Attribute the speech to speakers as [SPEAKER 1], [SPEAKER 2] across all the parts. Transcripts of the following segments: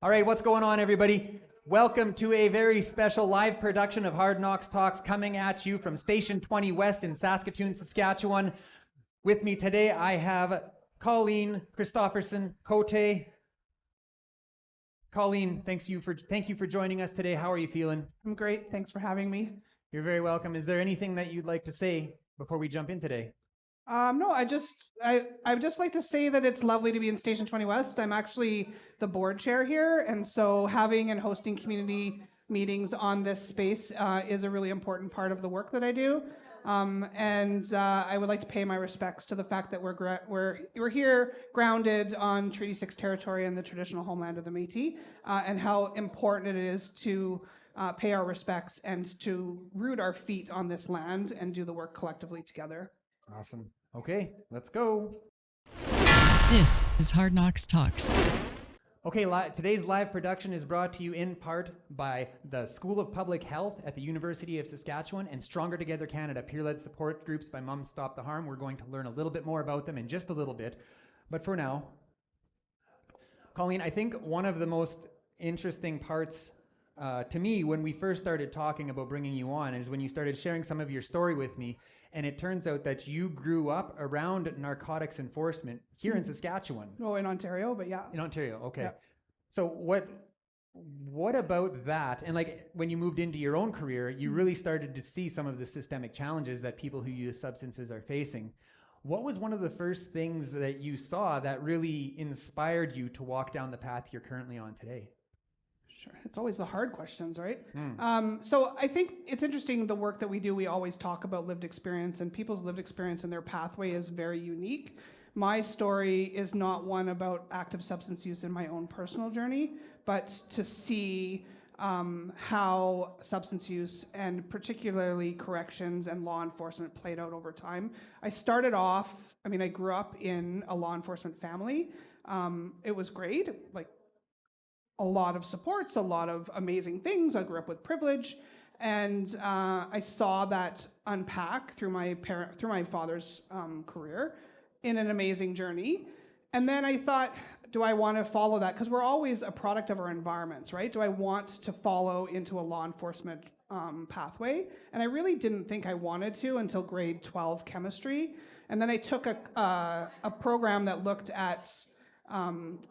[SPEAKER 1] All right, what's going on, everybody? Welcome to a very special live production of Hard Knocks Talks coming at you from Station 20 West in Saskatoon, Saskatchewan. With me today, I have Colleen Christopherson-Cote. Colleen, thank you for joining us today. How are you feeling?
[SPEAKER 2] I'm great. Thanks for having me.
[SPEAKER 1] You're very welcome. Is there anything that you'd like to say before we jump in today?
[SPEAKER 2] No, I'd just like to say that it's lovely to be in Station 20 West. I'm actually the board chair here, and so having and hosting community meetings on this space is a really important part of the work that I do. I would like to pay my respects to the fact that we're here grounded on Treaty 6 territory and the traditional homeland of the Métis, and how important it is to pay our respects and to root our feet on this land and do the work collectively together.
[SPEAKER 1] Awesome. Okay, let's go.
[SPEAKER 3] This is Hard Knocks Talks.
[SPEAKER 1] Okay, today's live production is brought to you in part by the School of Public Health at the University of Saskatchewan and Stronger Together Canada, peer-led support groups by Mums Stop the Harm. We're going to learn a little bit more about them in just a little bit. But for now, Colleen, I think one of the most interesting parts to me when we first started talking about bringing you on is when you started sharing some of your story with me. And it turns out that you grew up around narcotics enforcement here in Saskatchewan.
[SPEAKER 2] Oh, in Ontario, but yeah.
[SPEAKER 1] In Ontario, okay.
[SPEAKER 2] Yeah.
[SPEAKER 1] So what about that? And like when you moved into your own career, you really started to see some of the systemic challenges that people who use substances are facing. What was one of the first things that you saw that really inspired you to walk down the path you're currently on today?
[SPEAKER 2] Sure. It's always the hard questions, right?
[SPEAKER 1] Mm.
[SPEAKER 2] So I think it's interesting, the work that we do, we always talk about lived experience, and people's lived experience and their pathway is very unique. My story is not one about active substance use in my own personal journey, but to see how substance use and particularly corrections and law enforcement played out over time. I grew up in a law enforcement family. It was great, like a lot of supports, a lot of amazing things. I grew up with privilege, and I saw that unpack through my father's career in an amazing journey. And then I thought, do I want to follow that? Because we're always a product of our environments, right? Do I want to follow into a law enforcement pathway? And I really didn't think I wanted to until grade 12 chemistry. And then I took a program that looked at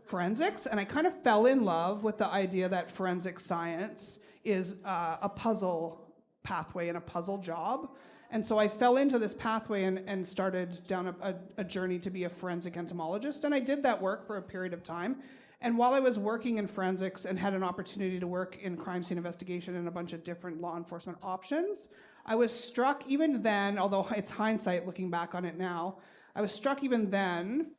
[SPEAKER 2] forensics, and I kind of fell in love with the idea that forensic science is a puzzle pathway and a puzzle job. And so I fell into this pathway and started down a journey to be a forensic entomologist. And I did that work for a period of time. And while I was working in forensics and had an opportunity to work in crime scene investigation and a bunch of different law enforcement options, I was struck even then, although it's hindsight looking back on it now, I was struck even then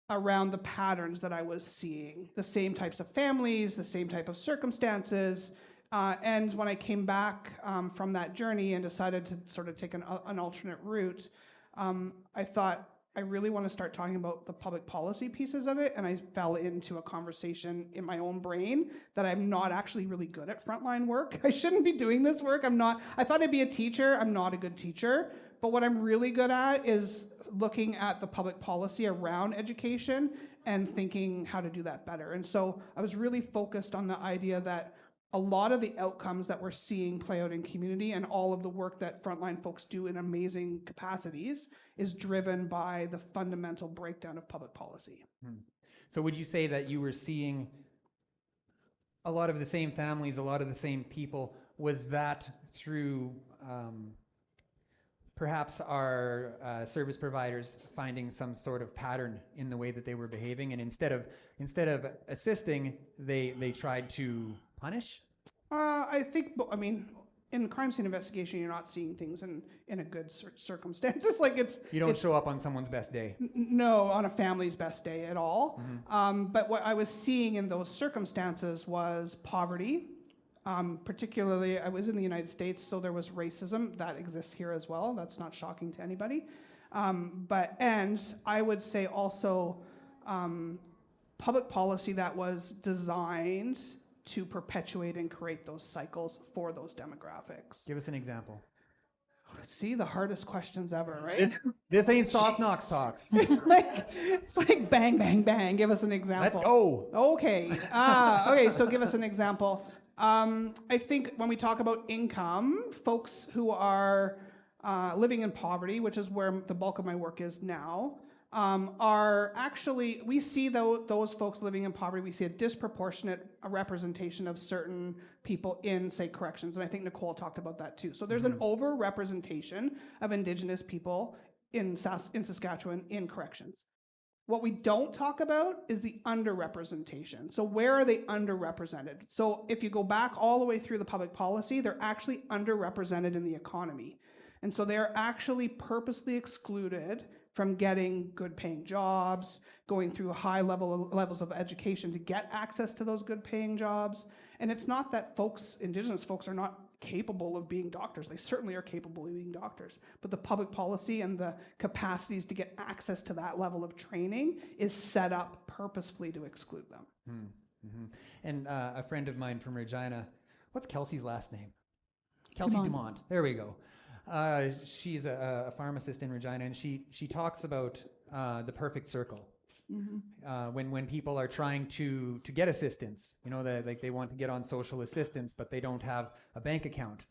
[SPEAKER 2] around the patterns that I was seeing, the same types of families, the same type of circumstances. And when I came back from that journey and decided to sort of take an alternate route, I thought, I really want to start talking about the public policy pieces of it. And I fell into a conversation in my own brain that I'm not actually really good at frontline work. I shouldn't be doing this work. I thought I'd be a teacher. I'm not a good teacher. But what I'm really good at is looking at the public policy around education and thinking how to do that better. And so I was really focused on the idea that a lot of the outcomes that we're seeing play out in community and all of the work that frontline folks do in amazing capacities is driven by the fundamental breakdown of public policy.
[SPEAKER 1] So would you say that you were seeing a lot of the same families, a lot of the same people? Was that through perhaps our service providers finding some sort of pattern in the way that they were behaving, and instead of assisting, they tried to punish?
[SPEAKER 2] I think, in crime scene investigation, you're not seeing things in a good circumstances.
[SPEAKER 1] You don't show up on someone's best day.
[SPEAKER 2] No, on a family's best day at all.
[SPEAKER 1] Mm-hmm.
[SPEAKER 2] But what I was seeing in those circumstances was poverty. Particularly, I was in the United States, so there was racism that exists here as well. That's not shocking to anybody. And I would say also public policy that was designed to perpetuate and create those cycles for those demographics.
[SPEAKER 1] Give us an example.
[SPEAKER 2] See, the hardest questions ever, right?
[SPEAKER 1] This ain't soft knocks talks.
[SPEAKER 2] It's like bang, bang, bang. Give us an example.
[SPEAKER 1] Let's go.
[SPEAKER 2] Okay. Okay, so give us an example. I think when we talk about income, folks who are living in poverty, which is where the bulk of my work is now, are actually, we see those folks living in poverty, we see a disproportionate representation of certain people in, say, corrections. And I think Nicole talked about that too. So there's an over-representation of Indigenous people in Saskatchewan in corrections. What we don't talk about is the underrepresentation. So where are they underrepresented? So if you go back all the way through the public policy, they're actually underrepresented in the economy. And so they're actually purposely excluded from getting good paying jobs, going through levels of education to get access to those good paying jobs. And it's not that Indigenous folks are not capable of being doctors. They certainly are capable of being doctors. But the public policy and the capacities to get access to that level of training is set up purposefully to exclude them.
[SPEAKER 1] Mm-hmm. And a friend of mine from Regina, what's Kelsey's last name? Kelsey Dumont. There we go. She's a pharmacist in Regina, and she talks about the perfect circle. Mm-hmm. When people are trying to get assistance, they want to get on social assistance, but they don't have a bank account.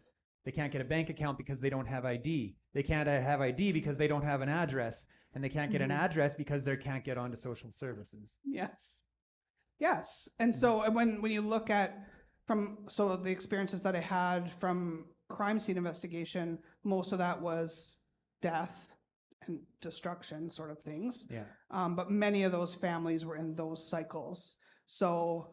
[SPEAKER 1] They can't get a bank account because they don't have ID. They can't have ID because they don't have an address, and they can't get an address because they can't get onto social services.
[SPEAKER 2] Yes. And so when you look at the experiences that I had from crime scene investigation, most of that was death and destruction sort of things.
[SPEAKER 1] Yeah.
[SPEAKER 2] But many of those families were in those cycles. So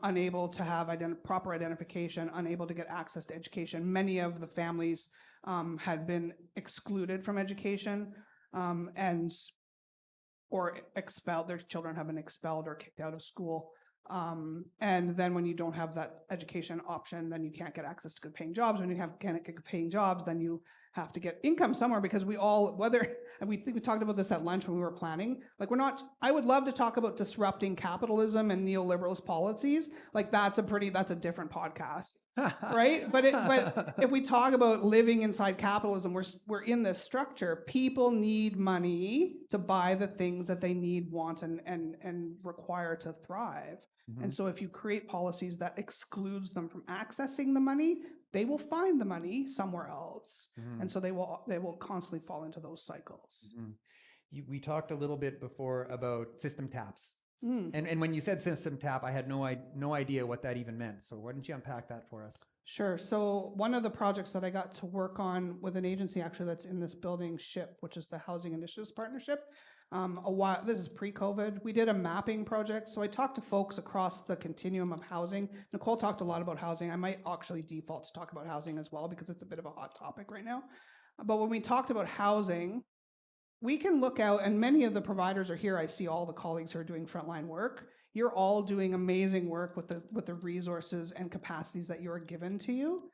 [SPEAKER 2] unable to have proper identification, unable to get access to education. Many of the families had been excluded from education or expelled. Their children have been expelled or kicked out of school. And then when you don't have that education option, then you can't get access to good paying jobs. When you can't get good paying jobs, then you have to get income somewhere, because we think we talked about this at lunch when we were planning. I would love to talk about disrupting capitalism and neoliberalist policies. That's a different podcast, right? But if we talk about living inside capitalism, we're in this structure. People need money to buy the things that they need, want, and require to thrive. Mm-hmm. And so if you create policies that excludes them from accessing the money, they will find the money somewhere else. Mm-hmm. And so they will constantly fall into those cycles.
[SPEAKER 1] Mm-hmm. We talked a little bit before about system taps. And when you said system tap, I had no idea what that even meant. So why don't you unpack that for us?
[SPEAKER 2] Sure. So one of the projects that I got to work on with an agency actually that's in this building, SHIP, which is the Housing Initiatives Partnership. This is pre-COVID. We did a mapping project. So I talked to folks across the continuum of housing. Nicole talked a lot about housing. I might actually default to talk about housing as well, because it's a bit of a hot topic right now. But when we talked about housing, we can look out, and many of the providers are here. I see all the colleagues who are doing frontline work. You're all doing amazing work with the resources and capacities that you are given to you.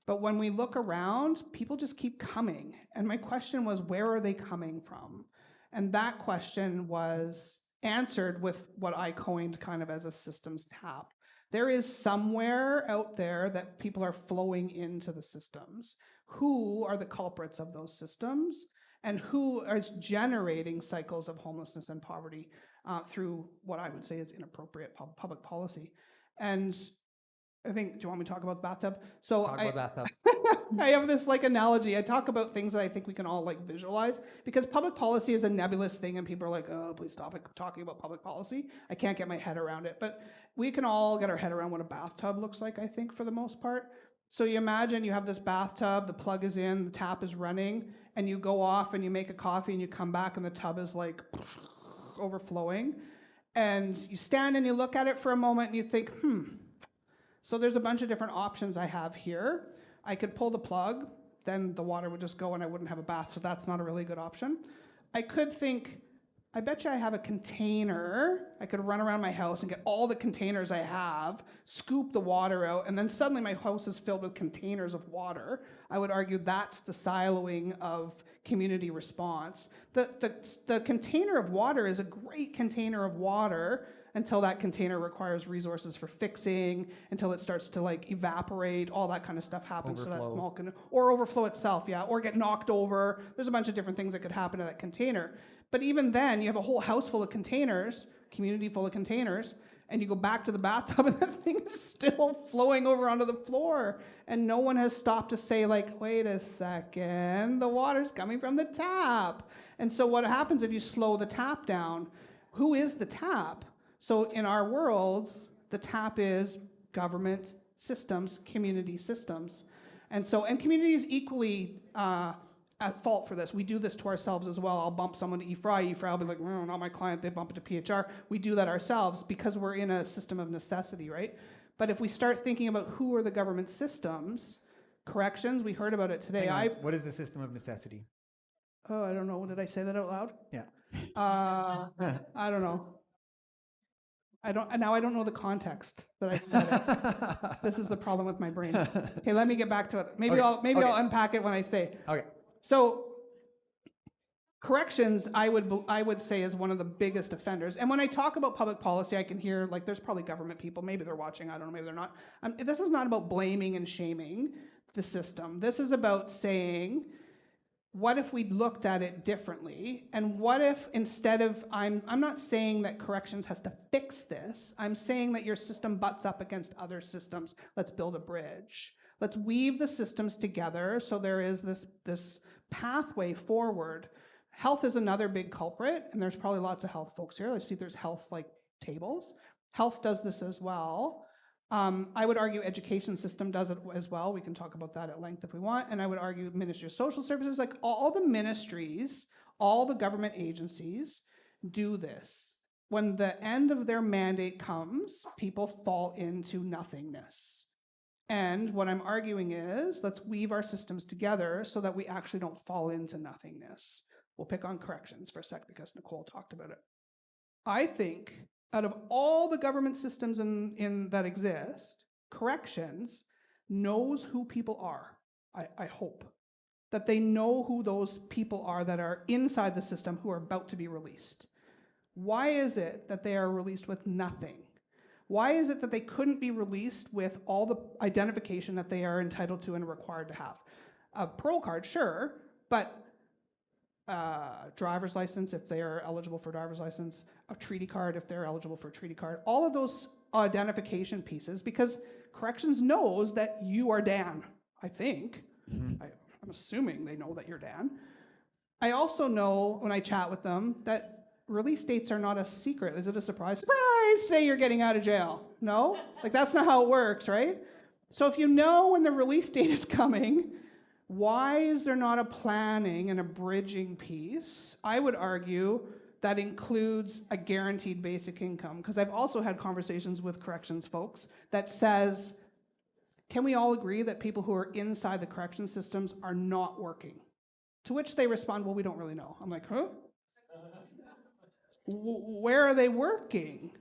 [SPEAKER 2] But when we look around, people just keep coming. And my question was, where are they coming from? And that question was answered with what I coined kind of as a systems tap. There is somewhere out there that people are flowing into the systems. Who are the culprits of those systems? And who is generating cycles of homelessness and poverty through what I would say is inappropriate public policy? And I think, do you want me to talk about the bathtub?
[SPEAKER 1] Talk about bathtub.
[SPEAKER 2] I have this analogy. I talk about things that I think we can all visualize, because public policy is a nebulous thing, and people are like, oh, please stop talking about public policy. I can't get my head around it. But we can all get our head around what a bathtub looks like, I think, for the most part. So you imagine you have this bathtub, the plug is in, the tap is running, and you go off and you make a coffee and you come back and the tub is overflowing. And you stand and you look at it for a moment and you think, so there's a bunch of different options I have here. I could pull the plug, then the water would just go and I wouldn't have a bath, so that's not a really good option. I could think, I bet you I have a container. I could run around my house and get all the containers I have, scoop the water out, and then suddenly my house is filled with containers of water. I would argue that's the siloing of community response. The container of water is a great container of water until that container requires resources for fixing, until it starts to like evaporate, all that kind of stuff happens. So that mall can, or overflow itself, yeah, or get knocked over. There's a bunch of different things that could happen to that container. But even then, you have a whole house full of containers, community full of containers, and you go back to the bathtub and that thing is still flowing over onto the floor. And no one has stopped to say, like, wait a second, the water's coming from the tap. And so what happens if you slow the tap down? Who is the tap? So in our worlds, the tap is government systems, community systems. And so, and community is equally at fault for this. We do this to ourselves as well. I'll bump someone to E-Fry will be like, oh, not my client, they bump it to PHR. We do that ourselves because we're in a system of necessity, right? But if we start thinking about who are the government systems, corrections, we heard about it today.
[SPEAKER 1] What is the system of necessity?
[SPEAKER 2] Oh, I don't know. Did I say that out loud?
[SPEAKER 1] Yeah.
[SPEAKER 2] I don't know. I don't know the context that I said it. This is the problem with my brain. Okay, let me get back to it. Maybe I'll unpack it when I say.
[SPEAKER 1] Okay.
[SPEAKER 2] So corrections, I would say, is one of the biggest offenders. And when I talk about public policy, I can hear, like, there's probably government people. Maybe they're watching. I don't know. Maybe they're not. This is not about blaming and shaming the system. This is about saying, what if we looked at it differently? And what if instead of, I'm not saying that corrections has to fix this. I'm saying that your system butts up against other systems. Let's build a bridge. Let's weave the systems together so there is this pathway forward. Health is another big culprit, and there's probably lots of health folks here. I see there's health like tables. Health does this as well. I would argue education system does it as well. We can talk about that at length if we want. And I would argue Ministry of Social Services, like all the ministries, all the government agencies do this. When the end of their mandate comes, people fall into nothingness. And what I'm arguing is, let's weave our systems together so that we actually don't fall into nothingness. We'll pick on corrections for a sec because Nicole talked about it. I think out of all the government systems that exist, corrections knows who people are. I hope that they know who those people are that are inside the system who are about to be released. Why is it that they are released with nothing? Why is it that they couldn't be released with all the identification that they are entitled to and required to have? A parole card, sure, but driver's license if they are eligible for driver's license, a treaty card if they're eligible for a treaty card, all of those identification pieces, because corrections knows that you are Dan, I think. Mm-hmm. I'm assuming they know that you're Dan. I also know when I chat with them that release dates are not a secret. Is it a surprise? Surprise! Today you're getting out of jail. No? Like, that's not how it works, right? So if you know when the release date is coming, why is there not a planning and a bridging piece? I would argue that includes a guaranteed basic income, because I've also had conversations with corrections folks that says, can we all agree that people who are inside the correction systems are not working? To which they respond, well, we don't really know. I'm like, huh? Where are they working?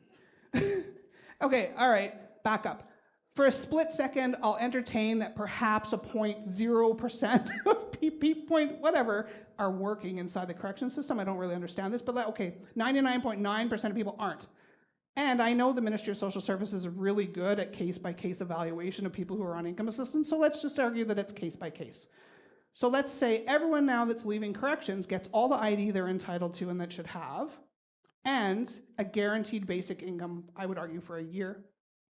[SPEAKER 2] Okay, all right, back up. For a split second, I'll entertain that perhaps a 0.0% of PP whatever are working inside the correction system. I don't really understand this, but okay, 99.9% of people aren't. And I know the Ministry of Social Services is really good at case-by-case evaluation of people who are on income assistance, so let's just argue that it's case-by-case. So let's say everyone now that's leaving corrections gets all the ID they're entitled to and that should have, and a guaranteed basic income, I would argue, for a year.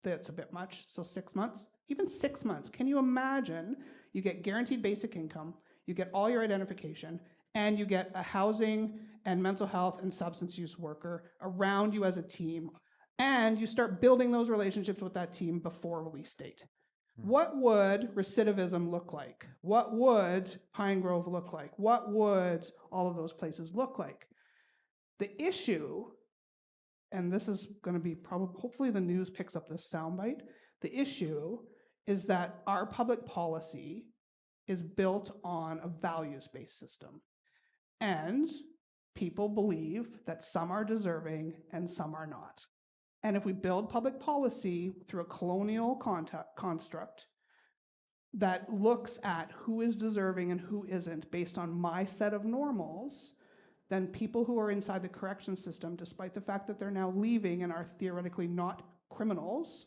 [SPEAKER 2] That's a bit much, so 6 months, even 6 months. Can you imagine you get guaranteed basic income, you get all your identification, and you get a housing and mental health and substance use worker around you as a team, and you start building those relationships with that team before release date? What would recidivism look like? What would Pine Grove look like? What would all of those places look like? The issue, and this is going to be probably, hopefully the news picks up this soundbite, the issue is that our public policy is built on a values-based system. And people believe that some are deserving and some are not. And if we build public policy through a colonial construct that looks at who is deserving and who isn't based on my set of normals, then people who are inside the correction system, despite the fact that they're now leaving and are theoretically not criminals,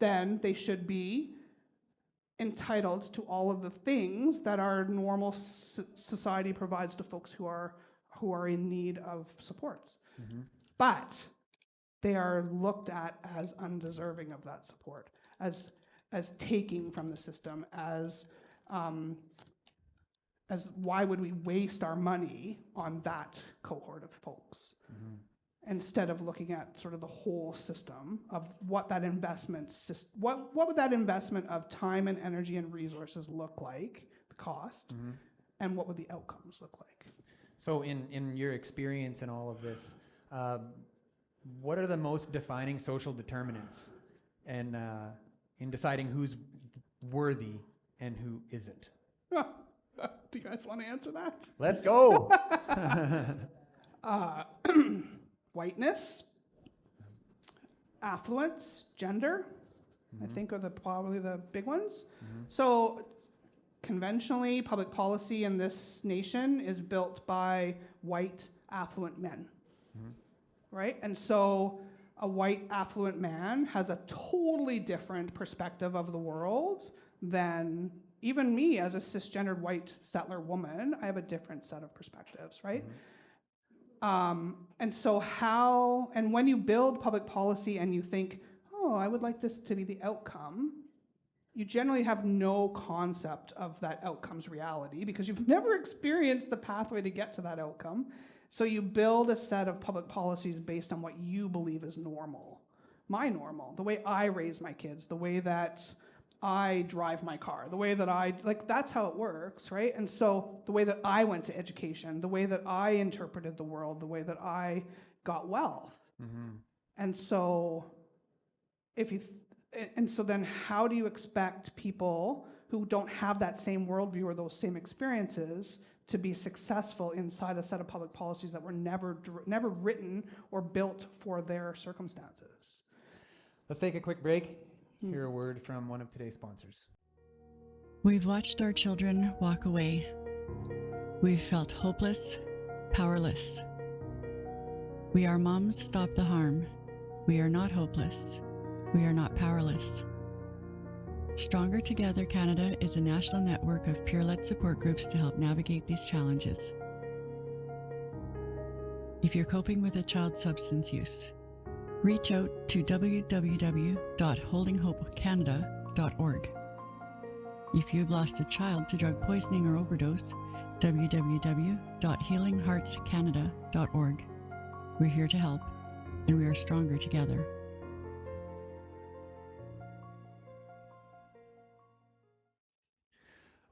[SPEAKER 2] then they should be entitled to all of the things that our normal society provides to folks who are in need of supports. But they are looked at as undeserving of that support, as taking from the system, as why would we waste our money on that cohort of folks, instead of looking at sort of the whole system of what that investment what would that investment of time and energy and resources look like, the cost, and what would the outcomes look like.
[SPEAKER 1] So in your experience in all of this, what are the most defining social determinants in deciding who's worthy and who isn't?
[SPEAKER 2] Do you guys want to answer that?
[SPEAKER 1] Let's go.
[SPEAKER 2] Whiteness, affluence, gender, I think are probably the big ones. So conventionally, public policy in this nation is built by white, affluent men, right? And so a white, affluent man has a totally different perspective of the world than even me as a cisgendered white settler woman. I have a different set of perspectives, right? And so and when you build public policy and you think, oh, I would like this to be the outcome, you generally have no concept of that outcome's reality because you've never experienced the pathway to get to that outcome. So you build a set of public policies based on what you believe is normal. My normal, the way I raise my kids, the way that I drive my car, the way that that's how it works, right? And so the way that I went to education, the way that I interpreted the world, the way that I got wealth. And so then how do you expect people who don't have that same worldview or those same experiences to be successful inside a set of public policies that were never written or built for their circumstances?
[SPEAKER 1] Let's take a quick break. Hear a word from one of today's sponsors.
[SPEAKER 3] We've watched our children walk away. We've felt hopeless, powerless. We are Moms Stop the Harm. We are not hopeless. We are not powerless. Stronger Together Canada is a national network of peer-led support groups to help navigate these challenges. If you're coping with a child's substance use, reach out to www.holdinghopecanada.org. If you've lost a child to drug poisoning or overdose, www.healingheartscanada.org. We're here to help, and we are stronger together.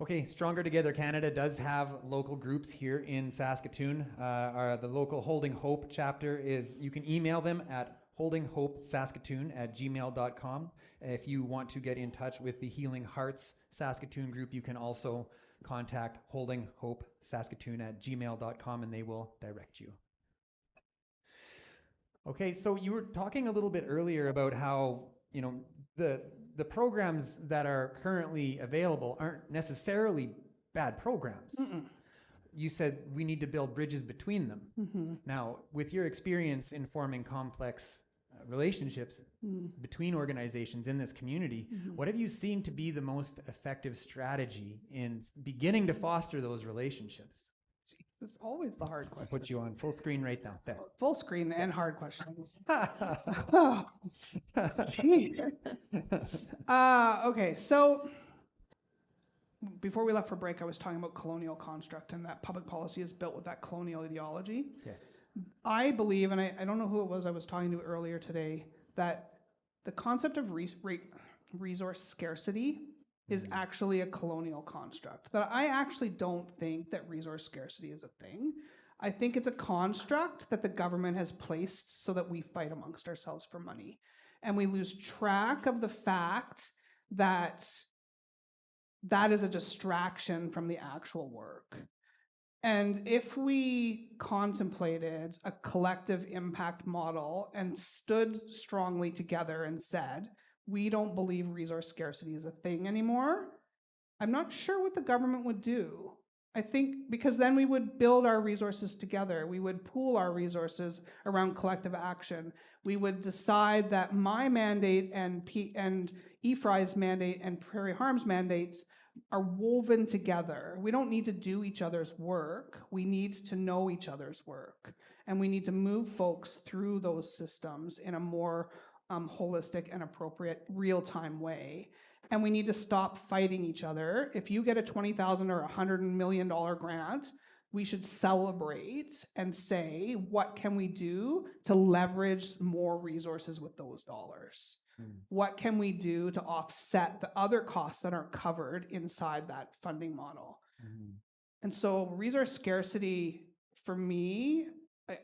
[SPEAKER 1] Okay, Stronger Together Canada does have local groups here in Saskatoon. The local Holding Hope chapter you can email them at holdinghopesaskatoon@gmail.com. If you want to get in touch with the Healing Hearts Saskatoon group, you can also contact holdinghopesaskatoon@gmail.com and they will direct you. Okay, so you were talking a little bit earlier about how, the programs that are currently available aren't necessarily bad programs. You said we need to build bridges between them. Now, with your experience in forming complex relationships between organizations in this community, what have you seen to be the most effective strategy in beginning to foster those relationships?
[SPEAKER 2] It's always the hard
[SPEAKER 1] I'll
[SPEAKER 2] question.
[SPEAKER 1] put you on full screen right now. There.
[SPEAKER 2] Full screen and hard questions. Oh, geez. Okay, so before we left for break, I was talking about colonial construct and that public policy is built with that colonial ideology.
[SPEAKER 1] Yes.
[SPEAKER 2] I believe, and I don't know who it was I was talking to earlier today, that the concept of resource scarcity is actually a colonial construct. That I actually don't think that resource scarcity is a thing. I think it's a construct that the government has placed so that we fight amongst ourselves for money. And we lose track of the fact that that is a distraction from the actual work. And if we contemplated a collective impact model and stood strongly together and said, we don't believe resource scarcity is a thing anymore, I'm not sure what the government would do. I think because then we would build our resources together. We would pool our resources around collective action. We would decide that my mandate and EFRI's mandate and Prairie Harm's mandates are woven together. We don't need to do each other's work. We need to know each other's work. And we need to move folks through those systems in a more holistic and appropriate real-time way. And we need to stop fighting each other. If you get a $20,000 or $100 million grant, we should celebrate and say, what can we do to leverage more resources with those dollars? What can we do to offset the other costs that aren't covered inside that funding model? And so resource scarcity for me,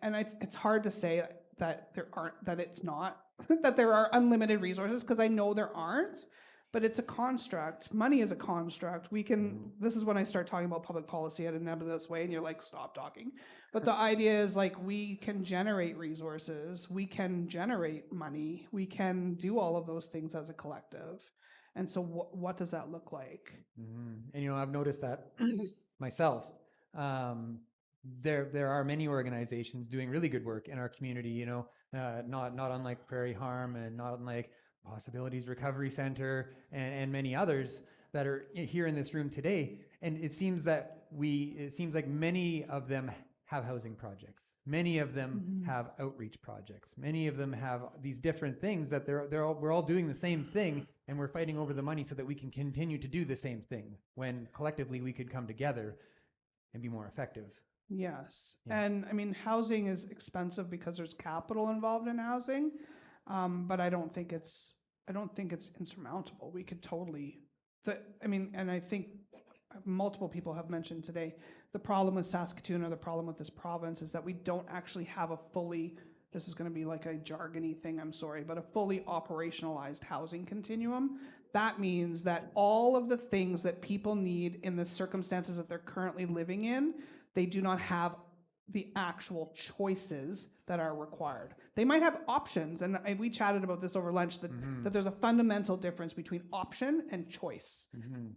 [SPEAKER 2] and it's hard to say that that there are unlimited resources, because I know there aren't. But it's a construct. Money is a construct. We can, this is when I start talking about public policy in a nebulous way, and you're like, stop talking. But the idea is like, we can generate resources, we can generate money, we can do all of those things as a collective. And so what does that look like?
[SPEAKER 1] And, you know, I've noticed that myself. There are many organizations doing really good work in our community, you know, not unlike Prairie Harm and not unlike Possibilities Recovery Center and many others that are here in this room today. And it seems like many of them have housing projects. Many of them have outreach projects. Many of them have these different things that we're all doing the same thing, and we're fighting over the money so that we can continue to do the same thing when collectively we could come together and be more effective.
[SPEAKER 2] Yes.
[SPEAKER 1] Yeah.
[SPEAKER 2] And I mean, housing is expensive because there's capital involved in housing. But I don't think it's insurmountable. We could totally, and I think multiple people have mentioned today, the problem with Saskatoon or the problem with this province is that we don't actually have a fully, this is going to be like a jargony thing, I'm sorry, but a fully operationalized housing continuum. That means that all of the things that people need in the circumstances that they're currently living in, they do not have the actual choices that are required. They might have options, and we chatted about this over lunch, that there's a fundamental difference between option and choice.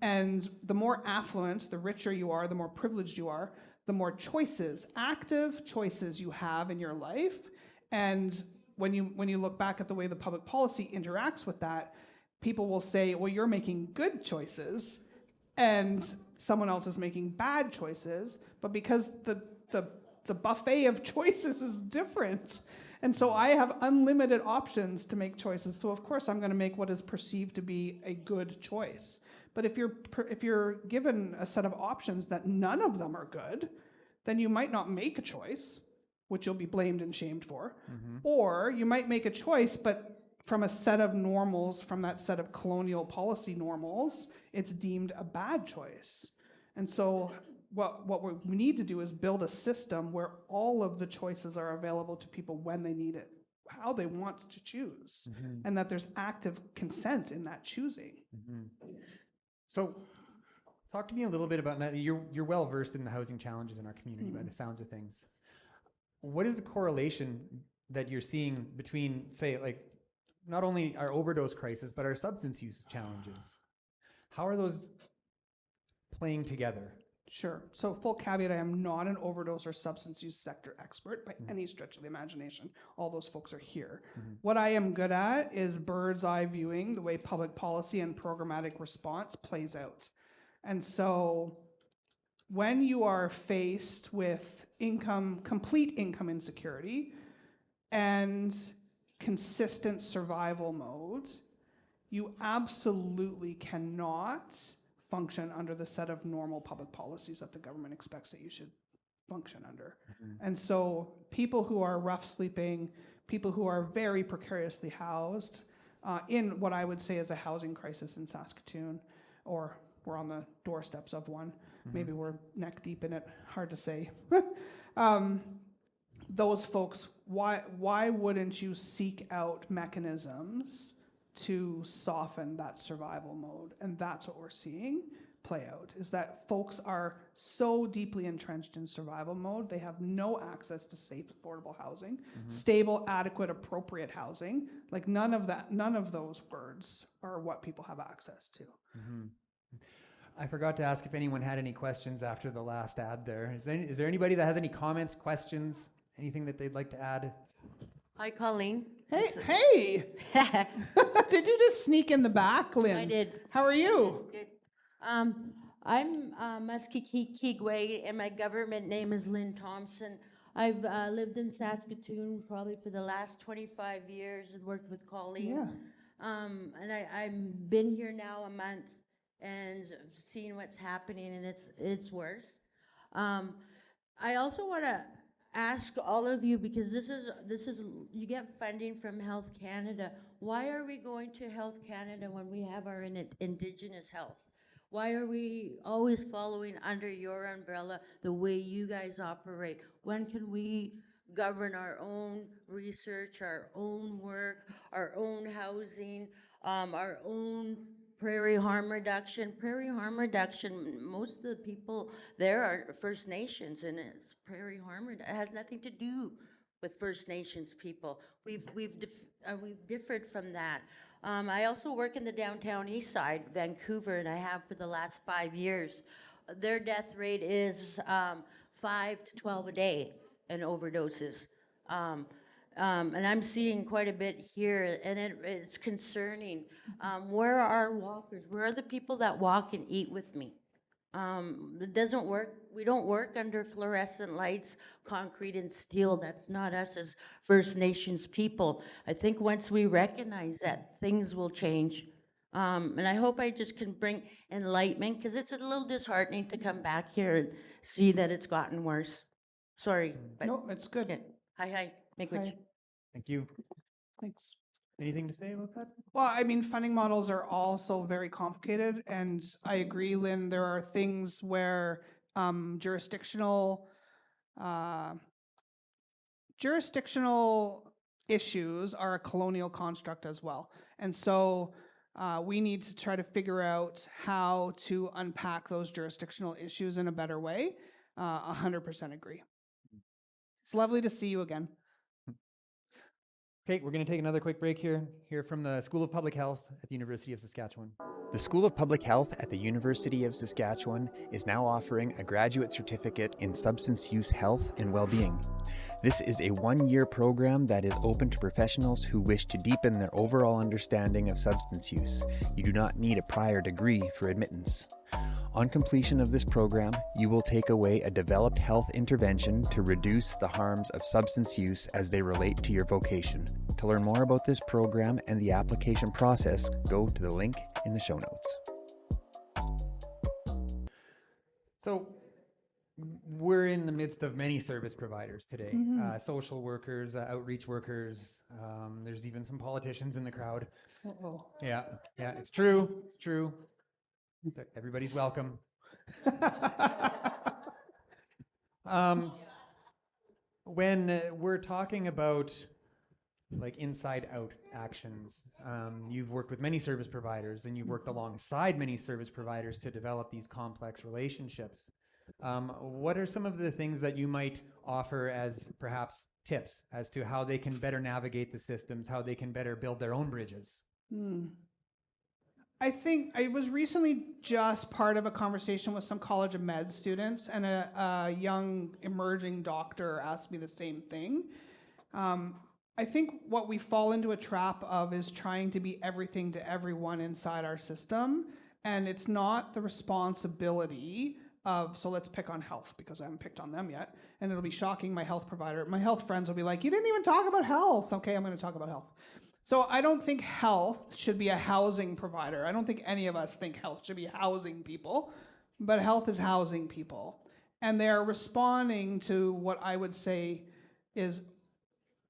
[SPEAKER 2] And the more affluent, the richer you are, the more privileged you are, the more choices, active choices you have in your life. And when you look back at the way the public policy interacts with that, people will say, well, you're making good choices, and someone else is making bad choices, but because the buffet of choices is different. And so I have unlimited options to make choices. So of course I'm going to make what is perceived to be a good choice. But if you're given a set of options that none of them are good, then you might not make a choice, which you'll be blamed and shamed for. Or you might make a choice, but from a set of normals, from that set of colonial policy normals, it's deemed a bad choice. And so what we need to do is build a system where all of the choices are available to people when they need it, how they want to choose, and that there's active consent in that choosing.
[SPEAKER 1] So talk to me a little bit about that. You're well versed in the housing challenges in our community by the sounds of things. What is the correlation that you're seeing between, say, like, not only our overdose crisis, but our substance use challenges? How are those playing together?
[SPEAKER 2] Sure. So full caveat, I am not an overdose or substance use sector expert by any stretch of the imagination. All those folks are here. What I am good at is bird's eye viewing the way public policy and programmatic response plays out. And so when you are faced with complete income insecurity and consistent survival mode, you absolutely cannot function under the set of normal public policies that the government expects that you should function under. And so people who are rough sleeping, people who are very precariously housed in what I would say is a housing crisis in Saskatoon, or we're on the doorsteps of one. Maybe we're neck deep in it, hard to say. Those folks, why wouldn't you seek out mechanisms to soften that survival mode? And that's what we're seeing play out, is that folks are so deeply entrenched in survival mode, they have no access to safe, affordable housing, stable, adequate, appropriate housing. Like none of those words are what people have access to.
[SPEAKER 1] I forgot to ask if anyone had any questions after the last ad there. Is there anybody that has any comments, questions, anything that they'd like to add?
[SPEAKER 4] Hi, Colleen.
[SPEAKER 2] Hey, hey! Did you just sneak in the back, Lynn?
[SPEAKER 4] I did.
[SPEAKER 2] How are you?
[SPEAKER 4] Good. I'm Muskegee, and my government name is Lynn Thompson. I've lived in Saskatoon probably for the last 25 years and worked with Colleen.
[SPEAKER 2] Yeah.
[SPEAKER 4] And I've been here now a month and seen what's happening, and it's worse. I also want to ask all of you, because this is you get funding from Health Canada. Why are we going to Health Canada when we have our Indigenous health? Why are we always following under your umbrella the way you guys operate? When can we govern our own research, our own work, our own housing, our own prairie harm reduction? Prairie harm reduction, most of the people there are First Nations, and it's prairie harm reduction. It has nothing to do with First Nations people. We've differed from that. I also work in the downtown east side, Vancouver, and I have for the last 5 years. Their death rate is 5 to 12 a day in overdoses. And I'm seeing quite a bit here, and it's concerning. Where are our walkers? Where are the people that walk and eat with me? It doesn't work. We don't work under fluorescent lights, concrete and steel. That's not us as First Nations people. I think once we recognize that, things will change. And I hope I just can bring enlightenment, because it's a little disheartening to come back here and see that it's gotten worse. Sorry, but
[SPEAKER 2] No, it's good.
[SPEAKER 4] yeah. Hi, make which.
[SPEAKER 2] Hi.
[SPEAKER 1] Thank you.
[SPEAKER 2] Thanks.
[SPEAKER 1] Anything to say about that?
[SPEAKER 2] Well, I mean, funding models are also very complicated, and I agree, Lynn, there are things where jurisdictional issues are a colonial construct as well. And so we need to try to figure out how to unpack those jurisdictional issues in a better way. 100% agree. It's lovely to see you again.
[SPEAKER 1] Okay, we're going to take another quick break here. Hear from the School of Public Health at the University of Saskatchewan. The School of Public Health at the University of Saskatchewan is now offering a graduate certificate in substance use health and well-being. This is a one-year program that is open to professionals who wish to deepen their overall understanding of substance use. You do not need a prior degree for admittance. On completion of this program, you will take away a developed health intervention to reduce the harms of substance use as they relate to your vocation. To learn more about this program and the application process, go to the link in the show notes. So, we're in the midst of many service providers today. Social workers, outreach workers, there's even some politicians in the crowd.
[SPEAKER 2] Uh-oh.
[SPEAKER 1] Yeah, it's true, it's true. Everybody's welcome. When we're talking about like inside out actions, you've worked with many service providers and you've worked alongside many service providers to develop these complex relationships. What are some of the things that you might offer as perhaps tips as to how they can better navigate the systems, how they can better build their own bridges?
[SPEAKER 2] I think I was recently just part of a conversation with some College of Med students, and a young emerging doctor asked me the same thing. I think what we fall into a trap of is trying to be everything to everyone inside our system, and it's not the responsibility of, so let's pick on health, because I haven't picked on them yet, and it'll be shocking. My health friends will be like, you didn't even talk about health. Okay, I'm going to talk about health. So I don't think health should be a housing provider. I don't think any of us think health should be housing people, but health is housing people. And they're responding to what I would say is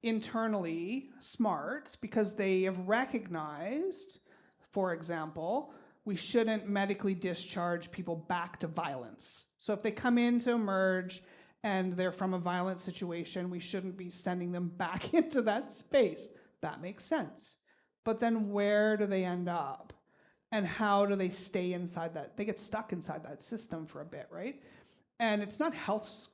[SPEAKER 2] internally smart, because they have recognized, for example, we shouldn't medically discharge people back to violence. So if they come in to emerge and they're from a violent situation, we shouldn't be sending them back into that space. That makes sense. But then where do they end up? And how do they stay inside that? They get stuck inside that system for a bit, right? And it's not health's,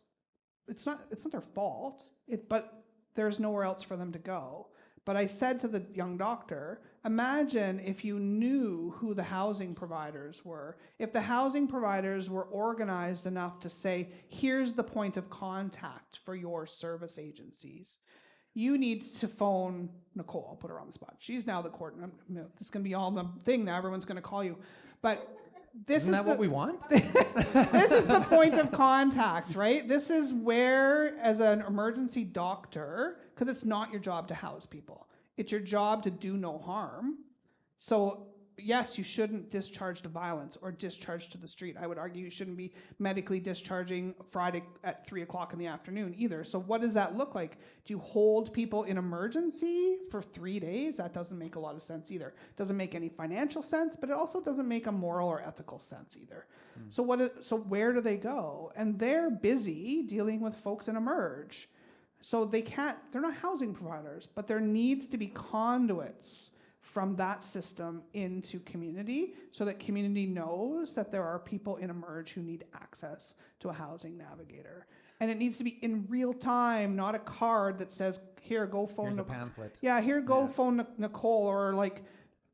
[SPEAKER 2] it's not their fault, but there's nowhere else for them to go. But I said to the young doctor, imagine if you knew who the housing providers were. If the housing providers were organized enough to say, here's the point of contact for your service agencies. You need to phone Nicole. I'll put her on the spot. She's now the coordinator. This is going to be all the thing now. Everyone's going to call you. But this
[SPEAKER 1] Isn't that what we want?
[SPEAKER 2] This is the point of contact, right? This is where, as an emergency doctor, because it's not your job to house people. It's your job to do no harm. So yes, you shouldn't discharge to violence or discharge to the street. I would argue you shouldn't be medically discharging Friday at 3 o'clock in the afternoon either. So what does that look like? Do you hold people in emergency for 3 days? That doesn't make a lot of sense either. It doesn't make any financial sense, but it also doesn't make a moral or ethical sense either. So where do they go? And they're busy dealing with folks in emerge. So they're not housing providers, but there needs to be conduits from that system into community so that community knows that there are people in emerge who need access to a housing navigator. And it needs to be in real time, not a card that says, here, go phone.
[SPEAKER 1] Here's a pamphlet.
[SPEAKER 2] Yeah, here, go phone Nicole, or like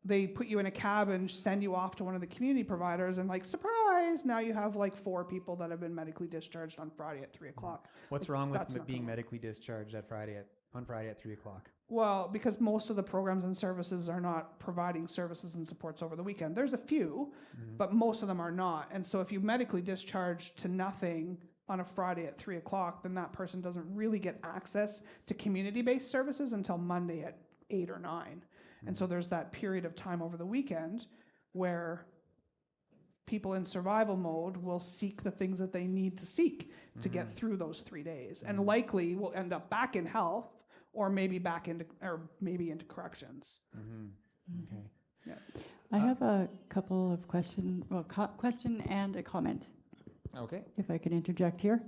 [SPEAKER 2] they put you in a cab and send you off to one of the community providers and like, surprise, now you have like 4 people that have been medically discharged on Friday at 3 o'clock.
[SPEAKER 1] What's wrong
[SPEAKER 2] That's
[SPEAKER 1] with
[SPEAKER 2] not
[SPEAKER 1] being
[SPEAKER 2] gonna work.
[SPEAKER 1] medically discharged on Friday at 3 o'clock?
[SPEAKER 2] Well, because most of the programs and services are not providing services and supports over the weekend. There's a few, but most of them are not. And so if you medically discharge to nothing on a Friday at 3 o'clock, then that person doesn't really get access to community-based services until Monday at 8 or 9. And so there's that period of time over the weekend where people in survival mode will seek the things that they need to seek to get through those 3 days, and likely will end up back in health or maybe into corrections.
[SPEAKER 1] Okay.
[SPEAKER 2] Yeah.
[SPEAKER 5] I have a couple of question and a comment,
[SPEAKER 1] Okay.
[SPEAKER 5] if I can interject here.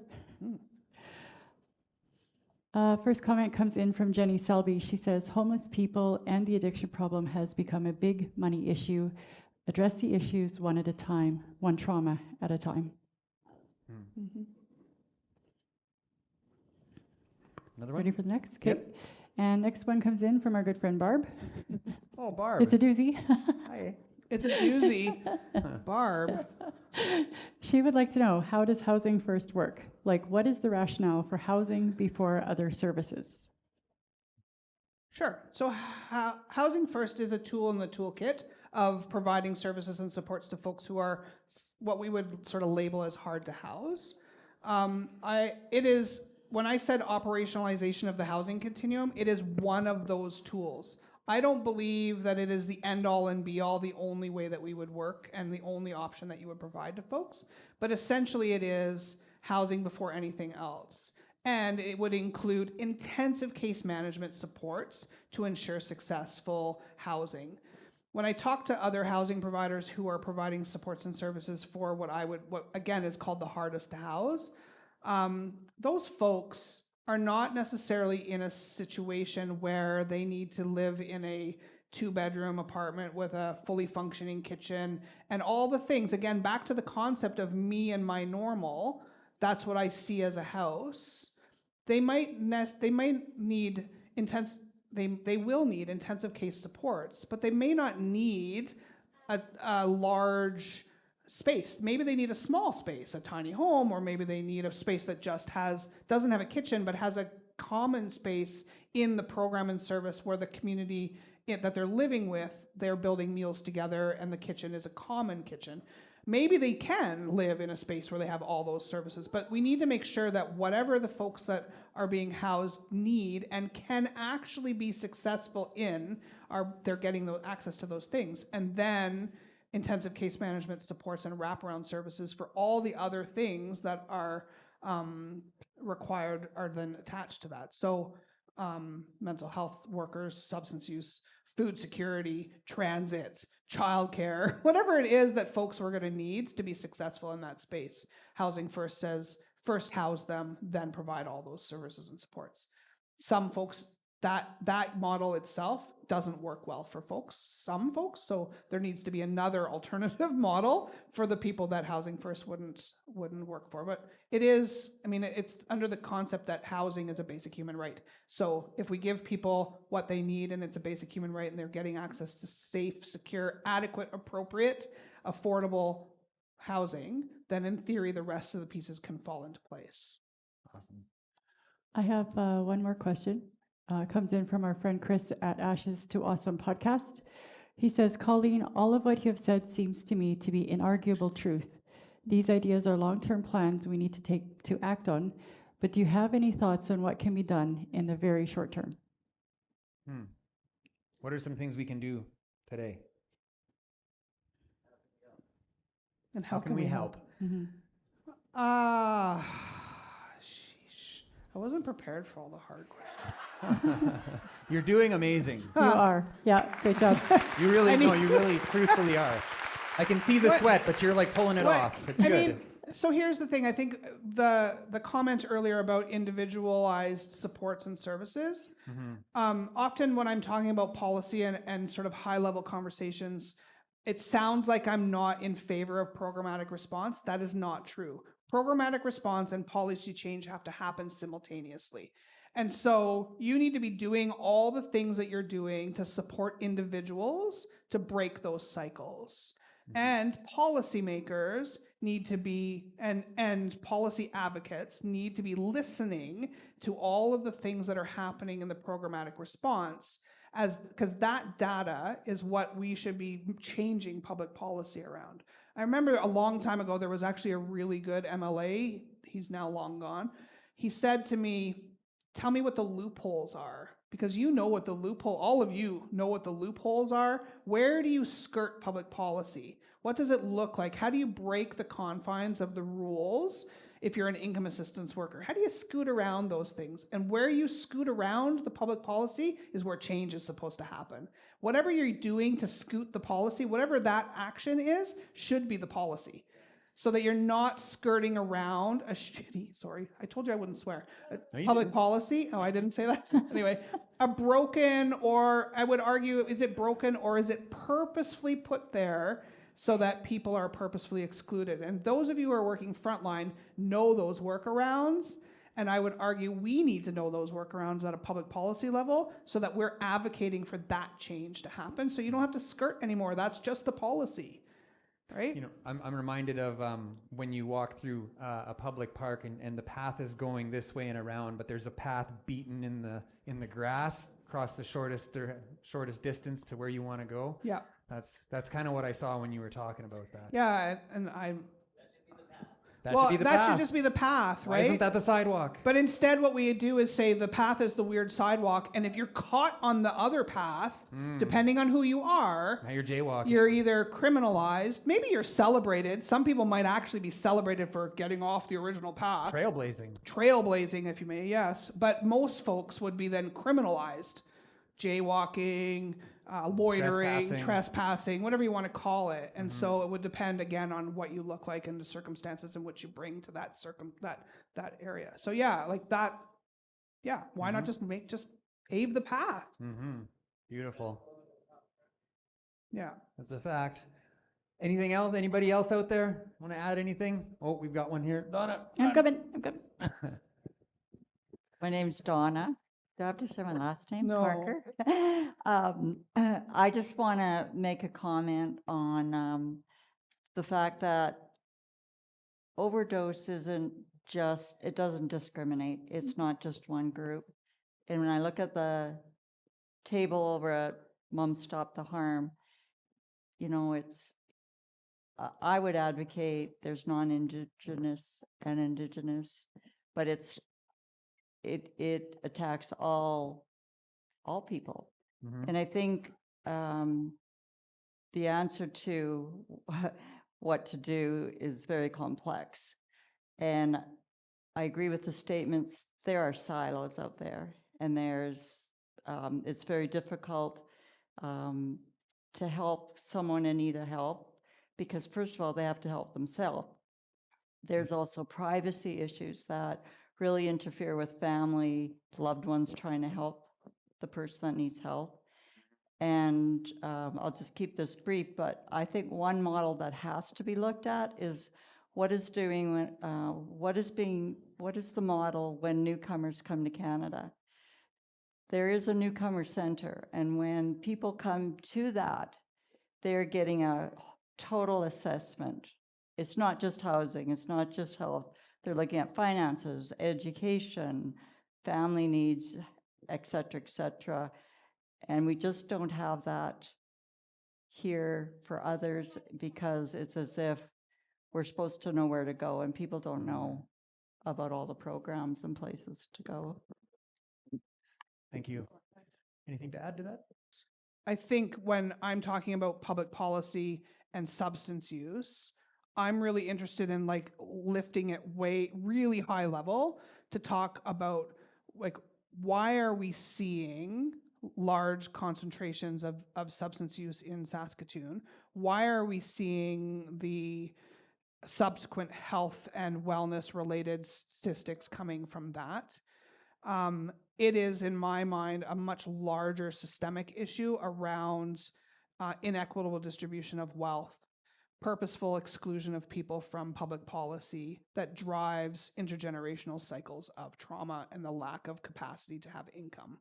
[SPEAKER 5] First comment comes in from Jenny Selby. She says, homeless people and the addiction problem has become a big money issue. Address the issues one at a time, one trauma at a time.
[SPEAKER 1] Another one?
[SPEAKER 5] Ready for the next? Okay.
[SPEAKER 1] Yep.
[SPEAKER 5] And next one comes in from our good friend Barb.
[SPEAKER 1] Oh, Barb.
[SPEAKER 5] It's a doozy.
[SPEAKER 1] Hi.
[SPEAKER 2] It's a doozy. Barb.
[SPEAKER 5] She would like to know, how does Housing First work? Like, what is the rationale for housing before other services?
[SPEAKER 2] Sure. So Housing First is a tool in the toolkit of providing services and supports to folks who are what we would sort of label as hard to house. When I said operationalization of the housing continuum, it is one of those tools. I don't believe that it is the end-all and be-all, the only way that we would work and the only option that you would provide to folks. But essentially it is housing before anything else. And it would include intensive case management supports to ensure successful housing. When I talk to other housing providers who are providing supports and services for what again is called the hardest to house, those folks are not necessarily in a situation where they need to live in a 2-bedroom apartment with a fully functioning kitchen and all the things. Again, back to the concept of me and my normal, that's what I see as a house. They will need intensive case supports, but they may not need a large space. Maybe they need a small space, a tiny home, or maybe they need a space that just doesn't have a kitchen, but has a common space in the program and service where the community that they're living with, they're building meals together and the kitchen is a common kitchen. Maybe they can live in a space where they have all those services, but we need to make sure that whatever the folks that are being housed need and can actually be successful they're getting the access to those things. And then intensive case management supports and wraparound services for all the other things that are required are then attached to that. So mental health workers, substance use, food security, transit, childcare, whatever it is that folks are going to need to be successful in that space. Housing First says, first house them, then provide all those services and supports. Some folks, that model itself doesn't work well for some folks. So there needs to be another alternative model for the people that Housing First wouldn't work for. But it is, I mean, it's under the concept that housing is a basic human right. So if we give people what they need and it's a basic human right and they're getting access to safe, secure, adequate, appropriate, affordable housing, then in theory, the rest of the pieces can fall into place.
[SPEAKER 1] Awesome.
[SPEAKER 5] I have one more question. Comes in from our friend Chris at Ashes to Awesome podcast. He says, Colleen, all of what you have said seems to me to be inarguable truth. These ideas are long-term plans we need to take to act on, but do you have any thoughts on what can be done in the very short term?
[SPEAKER 1] What are some things we can do today?
[SPEAKER 2] And
[SPEAKER 1] How can we help?
[SPEAKER 2] Sheesh. I wasn't prepared for all the hard questions.
[SPEAKER 1] You're doing amazing.
[SPEAKER 5] You are. Yeah, great job.
[SPEAKER 1] You really, you really truthfully are. I can see the sweat, but you're like pulling it off. It's good.
[SPEAKER 2] mean, so here's the thing. I think the comment earlier about individualized supports and services, often when I'm talking about policy and sort of high-level conversations, it sounds like I'm not in favor of programmatic response. That is not true. Programmatic response and policy change have to happen simultaneously. And so you need to be doing all the things that you're doing to support individuals to break those cycles. And policymakers need to be, and policy advocates need to be listening to all of the things that are happening in the programmatic response, because that data is what we should be changing public policy around. I remember a long time ago, there was actually a really good MLA, he's now long gone. He said to me, tell me what the loopholes are, because you know what the all of you know what the loopholes are. Where do you skirt public policy? What does it look like? How do you break the confines of the rules if you're an income assistance worker? How do you scoot around those things? And where you scoot around the public policy is where change is supposed to happen. Whatever you're doing to scoot the policy, whatever that action is, should be the policy. So that you're not skirting around a sorry, I told you I wouldn't swear. Public policy, oh, I didn't say that. Anyway, a broken, or I would argue, is it broken or is it purposefully put there so that people are purposefully excluded? And those of you who are working frontline know those workarounds. And I would argue we need to know those workarounds at a public policy level so that we're advocating for that change to happen. So you don't have to skirt anymore. That's just the policy. Right?
[SPEAKER 1] You know, I'm reminded of when you walk through a public park and the path is going this way and around, but there's a path beaten in the grass across the shortest distance to where you want to go.
[SPEAKER 2] Yeah.
[SPEAKER 1] That's kind of what I saw when you were talking about that.
[SPEAKER 2] Yeah, and I'm.
[SPEAKER 1] That
[SPEAKER 2] should just be the path, right?
[SPEAKER 1] Why isn't that the sidewalk?
[SPEAKER 2] But instead what we do is say the path is the weird sidewalk, and if you're caught on the other path, depending on who you are,
[SPEAKER 1] now you're jaywalking.
[SPEAKER 2] You're either criminalized, maybe you're celebrated. Some people might actually be celebrated for getting off the original path. Trailblazing, if you may, yes. But most folks would be then criminalized. Jaywalking, loitering, trespassing, whatever you want to call it. And so it would depend again on what you look like and the circumstances in which you bring to that that area. So yeah, like that. Yeah, why not just pave the path?
[SPEAKER 1] Beautiful.
[SPEAKER 2] Yeah,
[SPEAKER 1] that's a fact. Anything else? Anybody else out there want to add anything? Oh, we've got one here. Donna.
[SPEAKER 5] I'm coming.
[SPEAKER 6] My name's Donna. Do I have to say my last name?
[SPEAKER 2] No.
[SPEAKER 6] Parker. I just want to make a comment on the fact that overdose it doesn't discriminate. It's not just one group. And when I look at the table over at Mom Stop the Harm, you know, I would advocate there's non-Indigenous and Indigenous, but it attacks all people. And I think the answer to what to do is very complex. And I agree with the statements. There are silos out there, and it's very difficult to help someone in need of help, because first of all, they have to help themselves. There's also privacy issues that really interfere with family, loved ones trying to help the person that needs help. And I'll just keep this brief, but I think one model that has to be looked at is what is the model when newcomers come to Canada? There is a newcomer center, and when people come to that, they're getting a total assessment. It's not just housing, it's not just health. They're looking at finances, education, family needs, et cetera, and we just don't have that here for others because it's as if we're supposed to know where to go and people don't know about all the programs and places to go.
[SPEAKER 1] Thank you. Anything to add to that?
[SPEAKER 2] I think when I'm talking about public policy and substance use, I'm really interested in like lifting it way really high level to talk about like why are we seeing large concentrations of substance use in Saskatoon? Why are we seeing the subsequent health and wellness related statistics coming from that? It is, in my mind, a much larger systemic issue around inequitable distribution of wealth, purposeful exclusion of people from public policy that drives intergenerational cycles of trauma and the lack of capacity to have income.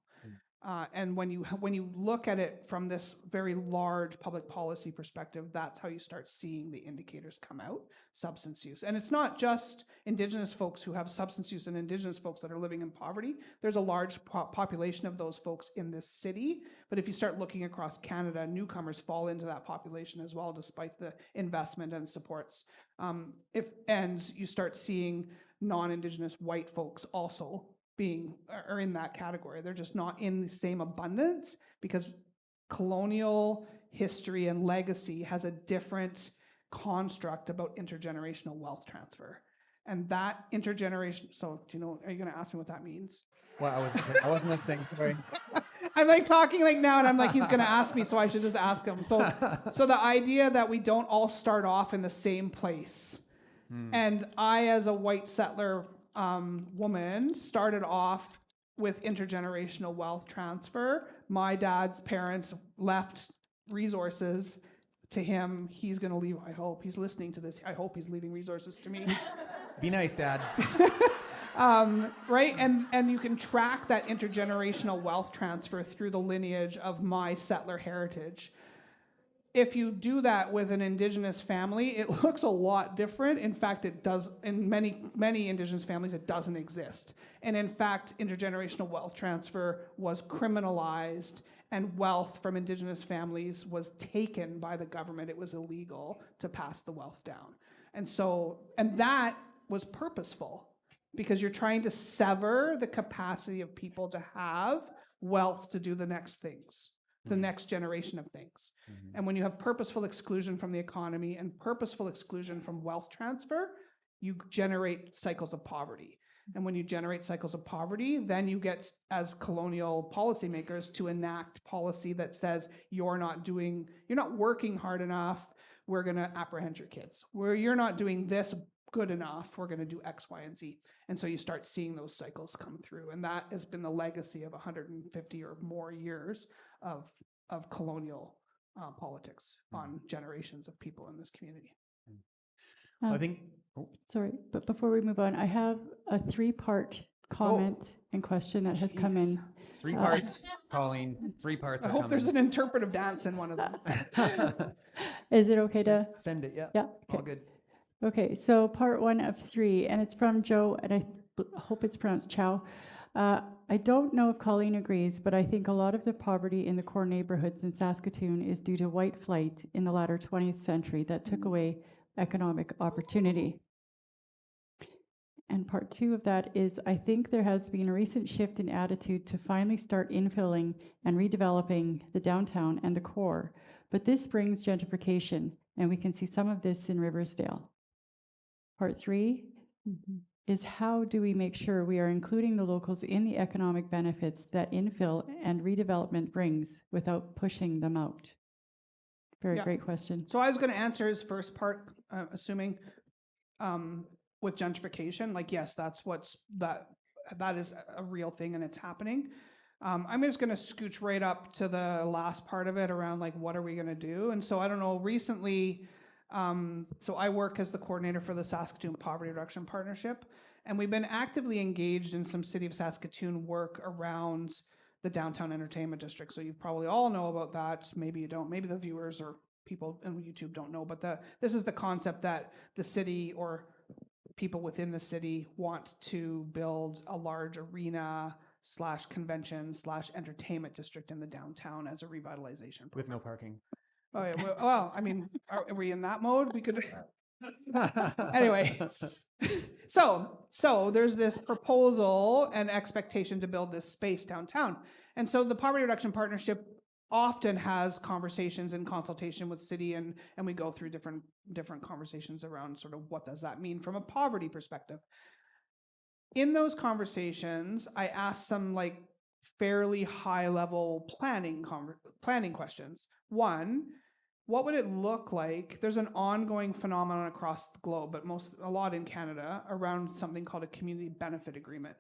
[SPEAKER 2] And when you look at it from this very large public policy perspective, that's how you start seeing the indicators come out, substance use. And it's not just Indigenous folks who have substance use and Indigenous folks that are living in poverty. There's a large population of those folks in this city. But if you start looking across Canada, newcomers fall into that population as well, despite the investment and supports. And you start seeing non-Indigenous white folks also are in that category. They're just not in the same abundance because colonial history and legacy has a different construct about intergenerational wealth transfer. And that intergeneration, so do you know, are you going to ask me what that means?
[SPEAKER 1] Well, I wasn't listening, sorry.
[SPEAKER 2] I'm like talking like now and I'm like, he's going to ask me, so I should just ask him. So the idea that we don't all start off in the same place. And I, as a white settler woman, started off with intergenerational wealth transfer. My dad's parents left resources to him. He's going to leave, I hope. He's listening to this. I hope he's leaving resources to me.
[SPEAKER 1] Be nice, Dad.
[SPEAKER 2] Right? And you can track that intergenerational wealth transfer through the lineage of my settler heritage. If you do that with an Indigenous family, it looks a lot different. In fact, it does. In many Indigenous families, it doesn't exist. And in fact, intergenerational wealth transfer was criminalized, and wealth from Indigenous families was taken by the government. It was illegal to pass the wealth down. And that was purposeful because you're trying to sever the capacity of people to have wealth to do the next things, the next generation of things. And when you have purposeful exclusion from the economy and purposeful exclusion from wealth transfer, you generate cycles of poverty. And when you generate cycles of poverty, then you get, as colonial policymakers, to enact policy that says you're not working hard enough, we're going to apprehend your kids. Where you're not doing this good enough, we're going to do X, Y, and Z. And so you start seeing those cycles come through. And that has been the legacy of 150 or more years of colonial politics on generations of people in this community.
[SPEAKER 1] I think.
[SPEAKER 5] Sorry, but before we move on, I have a 3-part comment and question that has come in.
[SPEAKER 1] 3 parts, Colleen. 3 parts.
[SPEAKER 2] I hope there's an interpretive dance in one of them.
[SPEAKER 5] Is it okay to
[SPEAKER 1] send it? Yeah.
[SPEAKER 5] Yeah.
[SPEAKER 1] All
[SPEAKER 5] Okay.
[SPEAKER 1] good.
[SPEAKER 5] Okay, so part 1 of 3, and it's from Joe, and I hope it's pronounced Chow. I don't know if Colleen agrees, but I think a lot of the poverty in the core neighborhoods in Saskatoon is due to white flight in the latter 20th century that took away economic opportunity. And part 2 of that is I think there has been a recent shift in attitude to finally start infilling and redeveloping the downtown and the core, but this brings gentrification, and we can see some of this in Riversdale. Part 3 is how do we make sure we are including the locals in the economic benefits that infill and redevelopment brings without pushing them out? Very great question.
[SPEAKER 2] So I was going to answer his first part, assuming with gentrification, like, yes, that is a real thing and it's happening. I'm just going to scooch right up to the last part of it around like, what are we going to do? And so I don't know, recently, so I work as the coordinator for the Saskatoon Poverty Reduction Partnership, and we've been actively engaged in some City of Saskatoon work around the downtown entertainment district. So you probably all know about that. Maybe you don't. Maybe the viewers or people on YouTube don't know, but this is the concept that the city or people within the city want to build a large arena / convention / entertainment district in the downtown as a revitalization program.
[SPEAKER 1] With no parking.
[SPEAKER 2] Oh yeah. Well, I mean, are we in that mode? We could. Anyway, so there's this proposal and expectation to build this space downtown, and so the Poverty Reduction Partnership often has conversations in consultation with city, and we go through different conversations around sort of what does that mean from a poverty perspective. In those conversations, I asked some like fairly high level planning questions. One, what would it look like? There's an ongoing phenomenon across the globe, but a lot in Canada, around something called a community benefit agreement.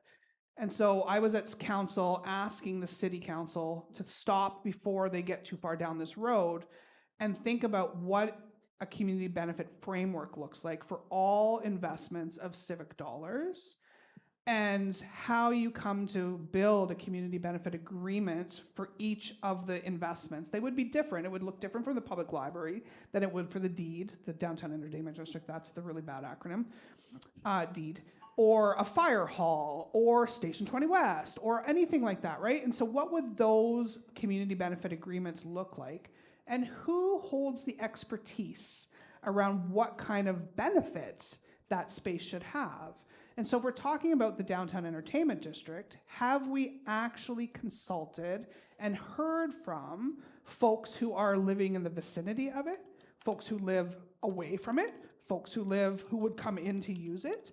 [SPEAKER 2] And so I was at council asking the city council to stop before they get too far down this road and think about what a community benefit framework looks like for all investments of civic dollars, and how you come to build a community benefit agreement for each of the investments. They would be different. It would look different for the public library than it would for the DEED, the Downtown Entertainment District. That's the really bad acronym, DEED. Or a fire hall, or Station 20 West, or anything like that, right? And so what would those community benefit agreements look like? And who holds the expertise around what kind of benefits that space should have? And so if we're talking about the Downtown Entertainment District, have we actually consulted and heard from folks who are living in the vicinity of it, folks who live away from it, folks who would come in to use it?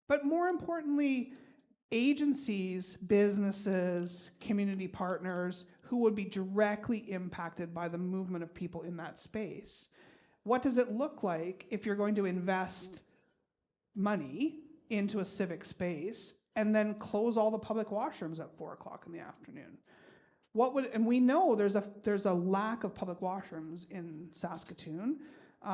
[SPEAKER 2] But more importantly, agencies, businesses, community partners who would be directly impacted by the movement of people in that space. What does it look like if you're going to invest money into a civic space and then close all the public washrooms at 4:00 in the afternoon? And we know there's a lack of public washrooms in Saskatoon.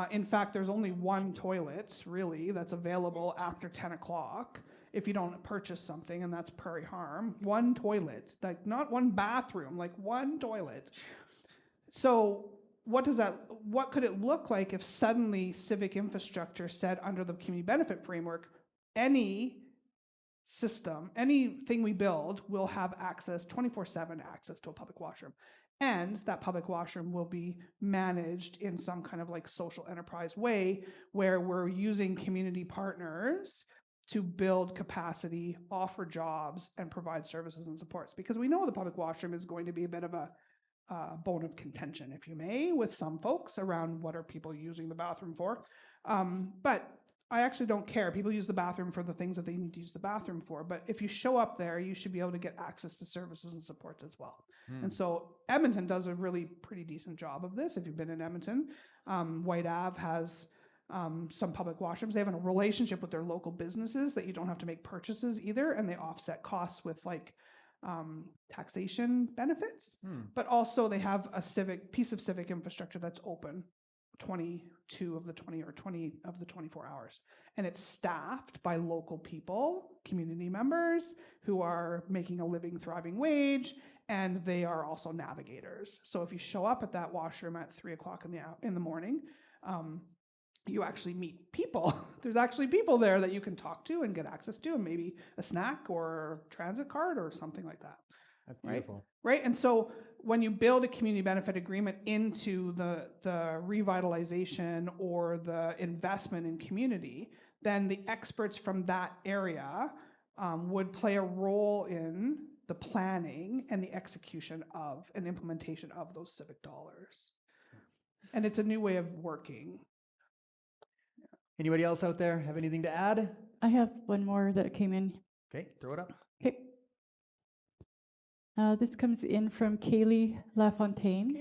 [SPEAKER 2] In fact, there's only one toilet, really, that's available after 10 o'clock if you don't purchase something, and that's Prairie Harm. One toilet, like not one bathroom, like one toilet. So what could it look like if suddenly civic infrastructure said under the community benefit framework, any system, anything we build will have access, 24/7 access to a public washroom. And that public washroom will be managed in some kind of like social enterprise way where we're using community partners to build capacity, offer jobs, and provide services and supports. Because we know the public washroom is going to be a bit of a bone of contention, if you may, with some folks around what are people using the bathroom for. But I actually don't care. People use the bathroom for the things that they need to use the bathroom for. But if you show up there, you should be able to get access to services and supports as well. And so Edmonton does a really pretty decent job of this. If you've been in Edmonton, White Ave has some public washrooms. They have a relationship with their local businesses that you don't have to make purchases either, and they offset costs with like taxation benefits. But also they have a piece of civic infrastructure that's open 22 of the 20 or 20 of the 24 hours. And it's staffed by local people, community members who are making a living, thriving wage, and they are also navigators. So if you show up at that washroom at 3:00 in the morning, you actually meet people. There's actually people there that you can talk to and get access to, and maybe a snack or transit card or something like that.
[SPEAKER 1] That's beautiful.
[SPEAKER 2] Right? And so when you build a community benefit agreement into the revitalization or the investment in community, then the experts from that area would play a role in the planning and the execution of and implementation of those civic dollars. And it's a new way of working.
[SPEAKER 1] Anybody else out there have anything to add?
[SPEAKER 5] I have one more that came in.
[SPEAKER 1] Okay, throw it up.
[SPEAKER 5] Okay. This comes in from Kaylee LaFontaine.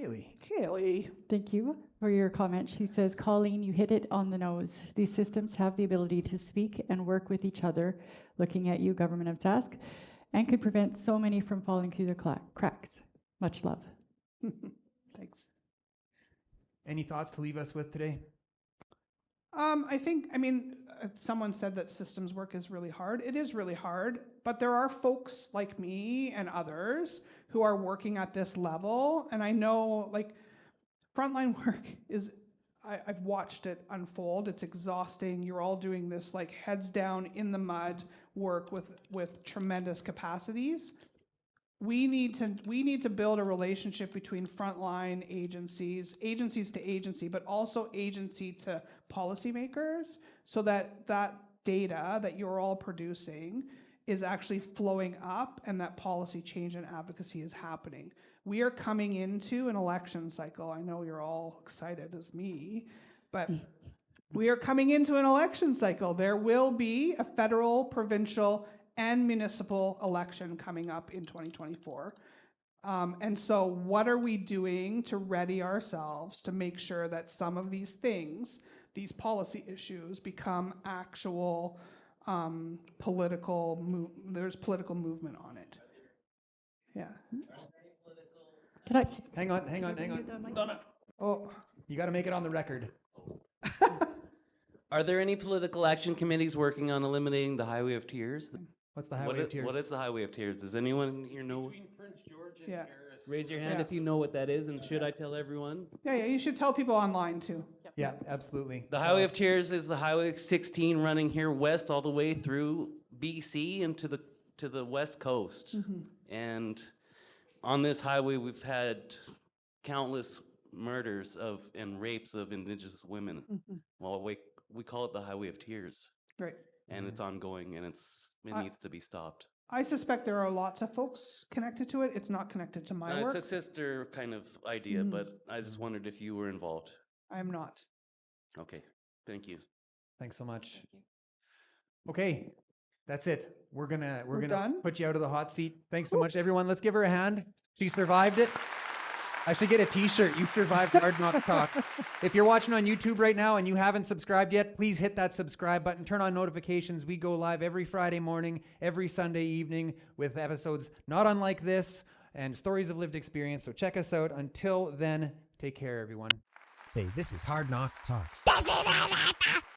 [SPEAKER 2] Kaylee.
[SPEAKER 5] Thank you for your comment. She says, Colleen, you hit it on the nose. These systems have the ability to speak and work with each other, looking at you, Government of Sask, and could prevent so many from falling through the cracks. Much love.
[SPEAKER 2] Thanks.
[SPEAKER 1] Any thoughts to leave us with today?
[SPEAKER 2] I mean, someone said that systems work is really hard. It is really hard, but there are folks like me and others who are working at this level. And I know, like, frontline work is, I've watched it unfold. It's exhausting. You're all doing this, like, heads down in the mud work with tremendous capacities. We need to build a relationship between frontline agencies to agency, but also agency to policymakers, so that that data that you're all producing is actually flowing up and that policy change and advocacy is happening. We are coming into an election cycle. I know you're all excited as me, but we are coming into an election cycle. There will be a federal, provincial, and municipal election coming up in 2024. And so what are we doing to ready ourselves to make sure that some of these things, these policy issues, become actual there's political movement on it? Yeah.
[SPEAKER 5] Can I?
[SPEAKER 1] Hang on. Donna.
[SPEAKER 2] Oh,
[SPEAKER 1] You got to make it on the record.
[SPEAKER 7] Are there any political action committees working on eliminating the Highway of Tears?
[SPEAKER 1] What's the Highway of Tears?
[SPEAKER 7] What is the Highway of Tears? Does anyone here know?
[SPEAKER 2] yeah.
[SPEAKER 8] Raise your hand
[SPEAKER 2] Yeah.
[SPEAKER 8] if you know what that is, and should I tell everyone?
[SPEAKER 2] Yeah, you should tell people online too.
[SPEAKER 1] Yeah, absolutely.
[SPEAKER 7] The Highway of Tears is the Highway 16 running here west all the way through BC and to the west coast. And on this highway, we've had countless murders and rapes of Indigenous women. Well, we call it the Highway of Tears,
[SPEAKER 2] Great.
[SPEAKER 7] and it's ongoing, and it needs to be stopped.
[SPEAKER 2] I suspect there are lots of folks connected to it. It's not connected to my work.
[SPEAKER 7] It's a sister kind of idea, but I just wondered if you were involved.
[SPEAKER 2] I am not.
[SPEAKER 7] Okay, thank you.
[SPEAKER 1] Thanks so much. Okay, that's it. We're gonna
[SPEAKER 2] done?
[SPEAKER 1] put you out of the hot seat. Thanks so much, everyone. Let's give her a hand. She survived it. I should get a t-shirt. You survived Hard Knock Talks. If you're watching on YouTube right now and you haven't subscribed yet, please hit that subscribe button. Turn on notifications. We go live every Friday morning, every Sunday evening with episodes not unlike this and stories of lived experience. So check us out. Until then, take care, everyone.
[SPEAKER 9] Say, this is Hard Knocks Talks.